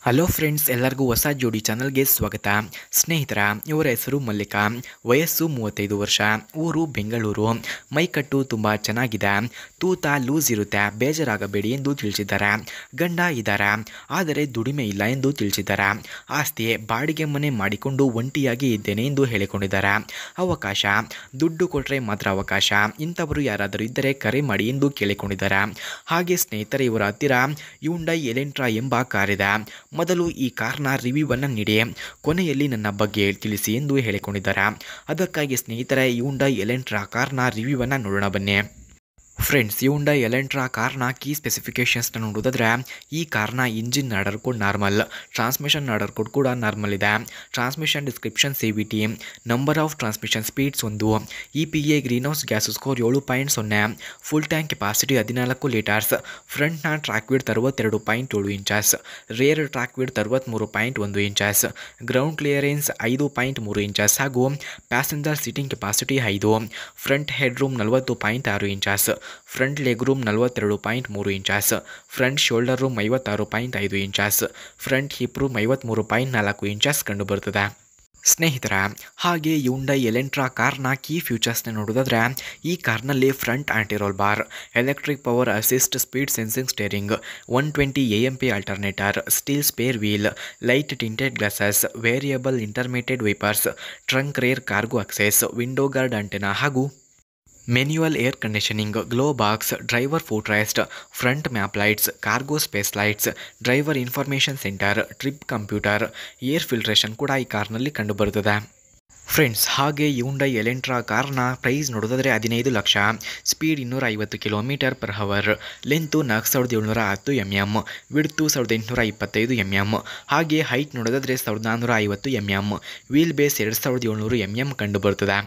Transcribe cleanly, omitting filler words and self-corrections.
Hello friends, ಎಲ್ಲರಿಗೂ ಹೊಸ ಜೋಡಿ ಚಾನಲ್ಗೆ ಸ್ವಾಗತ. ಸ್ನೇಹಿತರ, ಇವರ ಹೆಸರು ಮಲ್ಲಿಕಾ, ವಯಸ್ಸು 35 ವರ್ಷ, ಊರು ಬೆಂಗಳೂರು. ಮೈಕಟ್ಟು ತುಂಬ ಚೆನ್ನಾಗಿದೆ, ತೂತ ಲೂಸ್ ಇರುತ್ತೆ, ಬೇಜಾರಾಗಬೇಡಿ ಎಂದು ತಿಳಿಸಿದ್ದಾರೆ. ಗಂಡ ಇದ್ದಾರೆ, ಆದರೆ ದುಡಿಮೆ ಇಲ್ಲ ಎಂದು ತಿಳಿಸಿದ್ದಾರೆ. ಆಸ್ತಿ ಬಾಡಿಗೆ ಮನೆ ಮಾಡಿಕೊಂಡು ಒಂಟಿಯಾಗಿ ಇದ್ದೇನೆ ಎಂದು ಹೇಳಿಕೊಂಡಿದ್ದಾರೆ. ಅವಕಾಶ ದುಡ್ಡು ಕೊಟ್ಟರೆ ಮಾತ್ರ ಅವಕಾಶ, ಇಂಥವರು ಯಾರಾದರೂ ಇದ್ದರೆ ಕರೆ ಮಾಡಿ ಎಂದು ಕೇಳಿಕೊಂಡಿದ್ದಾರೆ. ಹಾಗೆ ಸ್ನೇಹಿತರೆ, ಇವರ ಹತ್ತಿರ ಹ್ಯುಂಡೈ ಎಲೆಂಟ್ರಾ ಎಂಬ ಕಾರಿದೆ. ಮೊದಲು ಈ ಕಾರ್ನ ರಿವ್ಯೂವನ್ನು ನೀಡಿ ಕೊನೆಯಲ್ಲಿ ನನ್ನ ಬಗ್ಗೆ ತಿಳಿಸಿ ಎಂದು ಹೇಳಿಕೊಂಡಿದ್ದಾರೆ. ಅದಕ್ಕಾಗಿ ಸ್ನೇಹಿತರೆ, ಹ್ಯುಂಡೈ ಎಲೆಂಟ್ರಾ ಕಾರ್ನ ರಿವ್ಯೂವನ್ನು ನೋಡೋಣ ಬನ್ನಿ. ಫ್ರೆಂಡ್ಸ್, ಹ್ಯುಂಡೈ ಎಲೆಂಟ್ರಾ ಕಾರ್ನ ಕೀ ಸ್ಪೆಸಿಫಿಕೇಷನ್ಸ್ನ ನೋಡೋದಾದರೆ, ಈ ಕಾರ್ನ engine order code normal, transmission order code ಕೂಡ ನಾರ್ಮಲ್ ಇದೆ. Transmission description CVT, number of transmission speeds 1, EPA greenhouse gas score 7.0, full tank capacity 14 litres, ಫ್ರಂಟ್ನ track width 62.7 inches, rear track width 63.1 inches, ground clearance 5.3 inches ಹಾಗೂ passenger seating capacity 5, front headroom 40.6 inches, front legroom 42.3 inches, front shoulder room 56.5 inches, front hip room 53.4 inches ಕಂಡುಬರುತ್ತದೆ. ಸ್ನೇಹಿತರ, ಹಾಗೆ Hyundai Elantra ಕಾರ್ನ key ಫ್ಯೂಚರ್ಸ್ನ ನೋಡೋದಾದರೆ, ಈ ಕಾರ್ನಲ್ಲಿ front antiroll bar, electric power assist speed sensing steering, 120 AMP alternator, steel spare wheel, light tinted glasses, variable intermittent wipers, trunk rear cargo access, window guard antenna ಹಾಗೂ manual air conditioning, glove box, driver footrest, front map lights, cargo space lights, driver information centre, trip computer, air filtration ಕೂಡ ಈ ಕಾರ್ನಲ್ಲಿ ಕಂಡುಬರುತ್ತದೆ. Friends, ಹಾಗೆ Hyundai Elantra ಕಾರ್ನ price ನೋಡೋದಾದರೆ 15 lakh, speed 250 km/h, length 4710 mm, width 1825 mm, ಹಾಗೆ height ನೋಡೋದಾದರೆ 1450 mm, wheel base 2700 mm ಕಂಡುಬರುತ್ತದೆ.